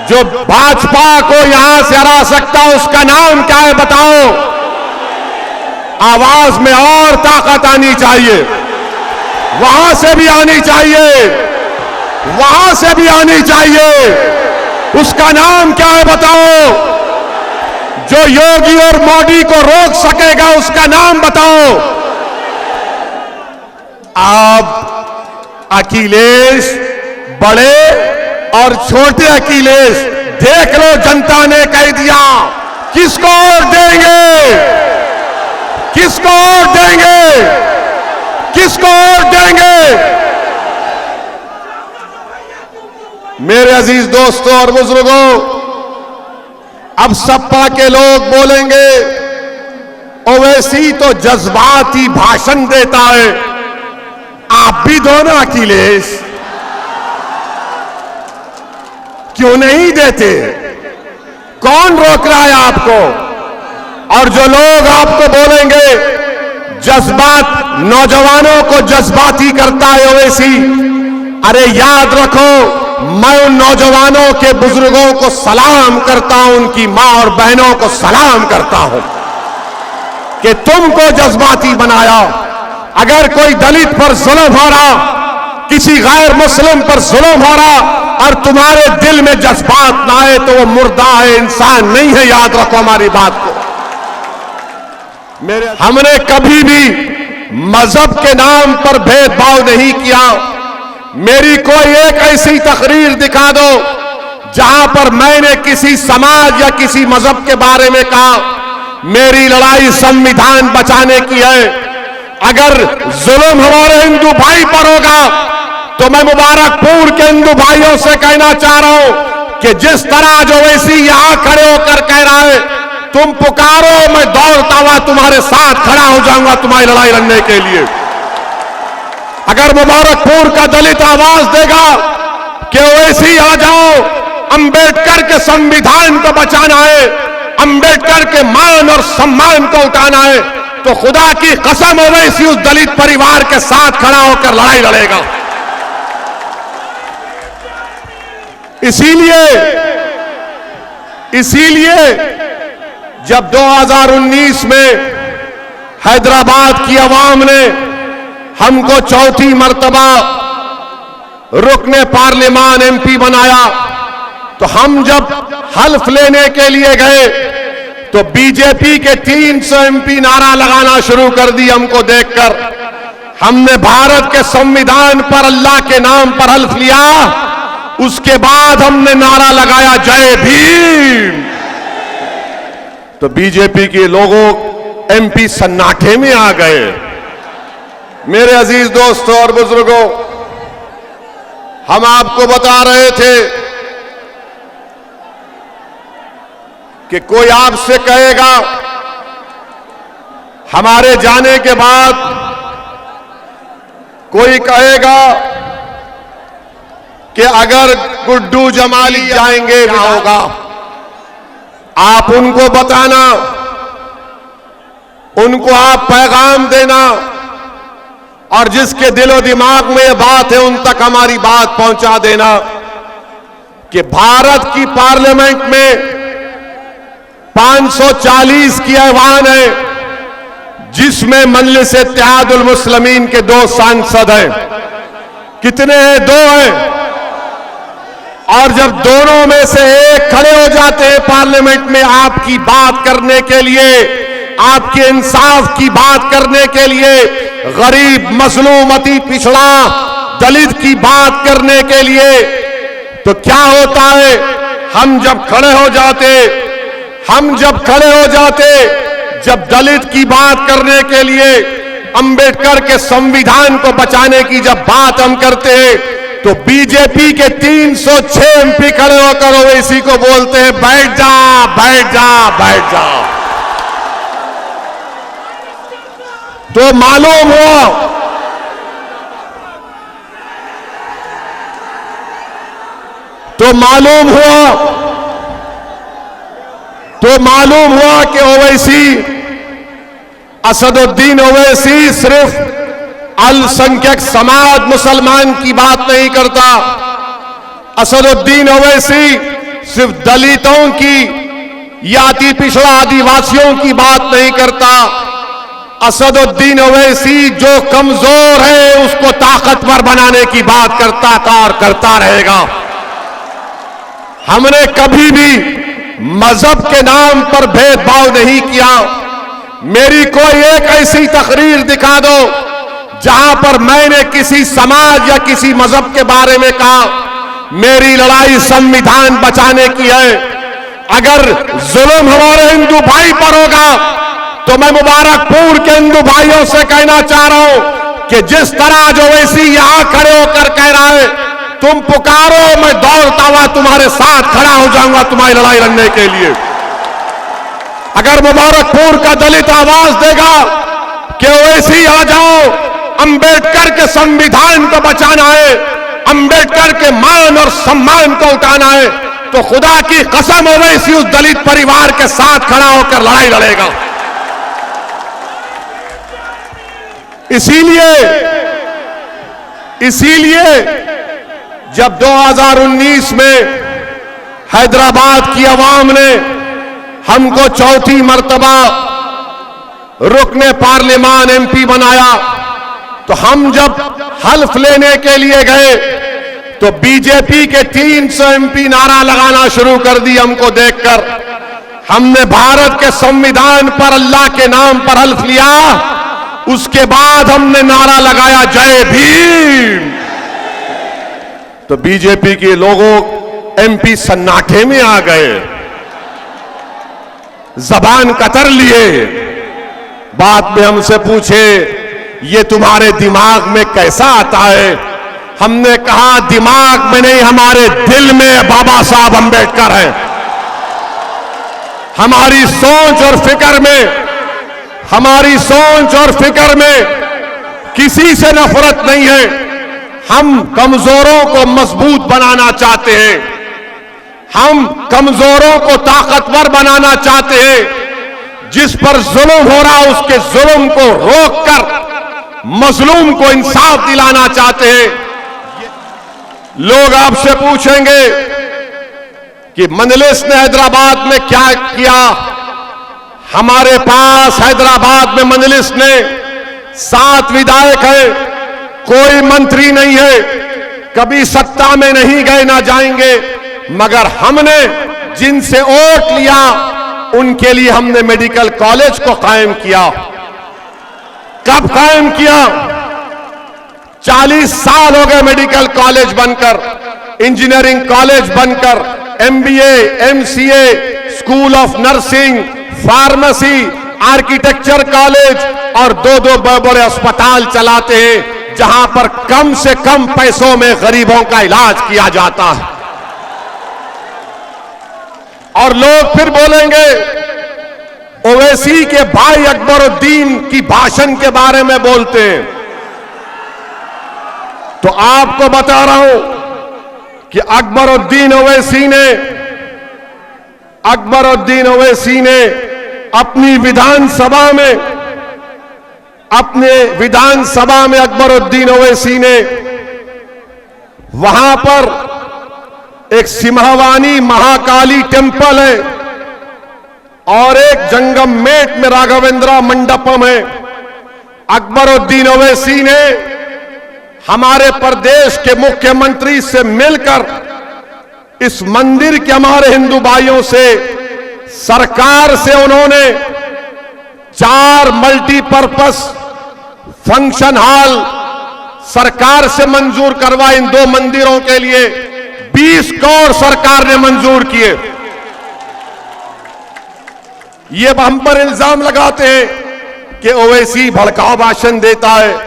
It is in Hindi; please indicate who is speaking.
Speaker 1: जो भाजपा को यहां से हरा सकता उसका नाम क्या है बताओ? आवाज में और ताकत आनी चाहिए, वहां से भी आनी चाहिए, वहां से भी आनी चाहिए। उसका नाम क्या है बताओ? जो योगी और मोदी को रोक सकेगा उसका नाम बताओ। अब अखिलेश, बड़े और छोटे अखिलेश, देख लो जनता ने कह दिया किसको वोट देंगे, किसको वोट देंगे, किसको वोट देंगे। मेरे अजीज दोस्तों और बुजुर्गों, अब सपा के लोग बोलेंगे ओवैसी तो जज्बाती भाषण देता है, आप भी दो ना अखिलेश, क्यों नहीं देते? कौन रोक रहा है आपको? और जो लोग आपको बोलेंगे जज्बात, नौजवानों को जज्बाती करता है ओवैसी, अरे याद रखो, मैं उन नौजवानों के बुजुर्गों को सलाम करता हूं, उनकी मां और बहनों को सलाम करता हूं कि तुमको जज्बाती बनाया। अगर कोई दलित पर जुल्म हो रहा, किसी गैर मुस्लिम पर जुल्म हो रहा और तुम्हारे दिल में जज्बात ना आए तो वो मुर्दा है, इंसान नहीं है। याद रखो हमारी बात को। हमने कभी भी मजहब के नाम पर भेदभाव नहीं किया। मेरी कोई एक ऐसी तकरीर दिखा दो जहां पर मैंने किसी समाज या किसी मजहब के बारे में कहा मेरी लड़ाई संविधान बचाने की है। अगर जुल्म हमारे हिंदू भाई पर होगा तो मैं मुबारकपुर के हिंदू भाइयों से कहना चाह रहा हूं कि जिस तरह जो वैसी यहां खड़े होकर कह रहा है तुम पुकारो, मैं दौड़ता हुआ तुम्हारे साथ खड़ा हो जाऊंगा तुम्हारी लड़ाई लड़ने के लिए। अगर मुबारकपुर का दलित आवाज देगा कि ओवैसी आ जाओ, अंबेडकर के संविधान को बचाना है, अंबेडकर के मान और सम्मान को उठाना है, तो खुदा की कसम ओवैसी उस दलित परिवार के साथ खड़ा होकर लड़ाई लड़ेगा। इसीलिए जब 2019 में हैदराबाद की आवाम ने हमको चौथी मर्तबा रुकने पार्लियामान एमपी बनाया, तो हम जब हल्फ लेने के लिए गए तो बीजेपी के 300 एमपी नारा लगाना शुरू कर दी। हमको देखकर हमने भारत के संविधान पर, अल्लाह के नाम पर हल्फ लिया। उसके बाद हमने नारा लगाया जय भीम, तो बीजेपी के लोगों एमपी सन्नाटे में आ गए। मेरे अजीज दोस्तों और बुजुर्गों, हम आपको बता रहे थे कि कोई आपसे कहेगा हमारे जाने के बाद, कोई कहेगा कि अगर गुड्डू जमाली जाएंगे क्या होगा। आप उनको बताना, उनको आप पैगाम देना, और जिसके दिलो दिमाग में ये बात है उन तक हमारी बात पहुंचा देना कि भारत की पार्लियामेंट में 540 की ऐवान है, जिसमें मजलिस-ए-इत्तेहादुल मुस्लिमीन के 2 सांसद हैं। कितने हैं? 2 हैं। और जब दोनों में से एक खड़े हो जाते हैं पार्लियामेंट में आपकी बात करने के लिए, आपके इंसाफ की बात करने के लिए, गरीब, मजलूम, अति पिछड़ा, दलित की बात करने के लिए, तो क्या होता है? हम जब खड़े हो जाते, जब दलित की बात करने के लिए, अंबेडकर के संविधान को बचाने की जब बात हम करते हैं, तो बीजेपी के 306 एमपी खड़े होकर ओवैसी को बोलते हैं बैठ जा, बैठ जा, बैठ जा। तो मालूम हुआ कि ओवैसी, असदुद्दीन ओवैसी सिर्फ अल्पसंख्यक समाज मुसलमान की बात नहीं करता। असदुद्दीन ओवैसी सिर्फ दलितों की या अति पिछड़ा आदिवासियों की बात नहीं करता। असदुद्दीन ओवैसी जो कमजोर है उसको ताकतवर बनाने की बात करता रहेगा। हमने कभी भी मजहब के नाम पर भेदभाव नहीं किया। मेरी कोई एक ऐसी तकरीर दिखा दो जहां पर मैंने किसी समाज या किसी मजहब के बारे में कहा मेरी लड़ाई संविधान बचाने की है। अगर जुल्म हमारे हिंदू भाई पर होगा तो मैं मुबारकपुर के हिंदू भाइयों से कहना चाह रहा हूं कि जिस तरह जो ओवैसी यहां खड़े होकर कह रहा है तुम पुकारो, मैं दौड़ता हुआ तुम्हारे साथ खड़ा हो जाऊंगा तुम्हारी लड़ाई लड़ने के लिए। अगर मुबारकपुर का दलित आवाज देगा कि ओवैसी आ जाओ, अंबेडकर के संविधान को बचाना है, अंबेडकर के मान और सम्मान को उठाना है, तो खुदा की कसम ओवैसी उस दलित परिवार के साथ खड़ा होकर लड़ाई लड़ेगा। इसीलिए जब 2019 में हैदराबाद की आवाम ने हमको चौथी मर्तबा रुकने पार्लियामान एमपी बनाया तो हम जब हल्फ लेने के लिए गए तो बीजेपी के 300 एमपी नारा लगाना शुरू कर दी। हमको देखकर हमने भारत के संविधान पर अल्लाह के नाम पर हल्फ लिया। उसके बाद हमने नारा लगाया जय भीम, तो बीजेपी के लोगों एमपी सन्नाटे में आ गए, जबान कतर लिए। बाद में हमसे पूछे ये तुम्हारे दिमाग में कैसा आता है? हमने कहा दिमाग में नहीं, हमारे दिल में बाबा साहब अंबेडकर हैं। हमारी सोच और फिक्र में किसी से नफरत नहीं है। हम कमजोरों को मजबूत बनाना चाहते हैं, हम कमजोरों को ताकतवर बनाना चाहते हैं। जिस पर जुल्म हो रहा उसके जुल्म को रोककर मजलूम को इंसाफ दिलाना चाहते हैं। लोग आपसे पूछेंगे कि मजलिस ने हैदराबाद में क्या किया। हमारे पास हैदराबाद में मजलिस ने 7 विधायक है, कोई मंत्री नहीं है, कभी सत्ता में नहीं गए ना जाएंगे, मगर हमने जिनसे वोट लिया उनके लिए हमने मेडिकल कॉलेज को कायम किया। कब कायम किया? 40 साल हो गए मेडिकल कॉलेज बनकर, इंजीनियरिंग कॉलेज बनकर, MBA, MCA, school of nursing, pharmacy, architecture college और 2-2 बड़े अस्पताल चलाते हैं जहां पर कम से कम पैसों में गरीबों का इलाज किया जाता है। और लोग फिर बोलेंगे ओवैसी के भाई अकबरुद्दीन की भाषण के बारे में बोलते हैं, तो आपको बता रहा हूं कि अकबरुद्दीन ओवैसी ने अपने विधानसभा में अकबरुद्दीन ओवैसी ने वहां पर एक सिम्हावानी महाकाली टेम्पल है और एक जंगममेट में राघवेंद्र मंडपम है। अकबरुद्दीन ओवैसी ने हमारे प्रदेश के मुख्यमंत्री से मिलकर इस मंदिर के हमारे हिंदू भाइयों से, सरकार से उन्होंने 4 मल्टीपर्पस फंक्शन हॉल सरकार से मंजूर करवा। इन 2 मंदिरों के लिए 20 करोड़ सरकार ने मंजूर किए। ये हम पर इल्जाम लगाते हैं कि ओवैसी भड़काऊ भाषण देता है,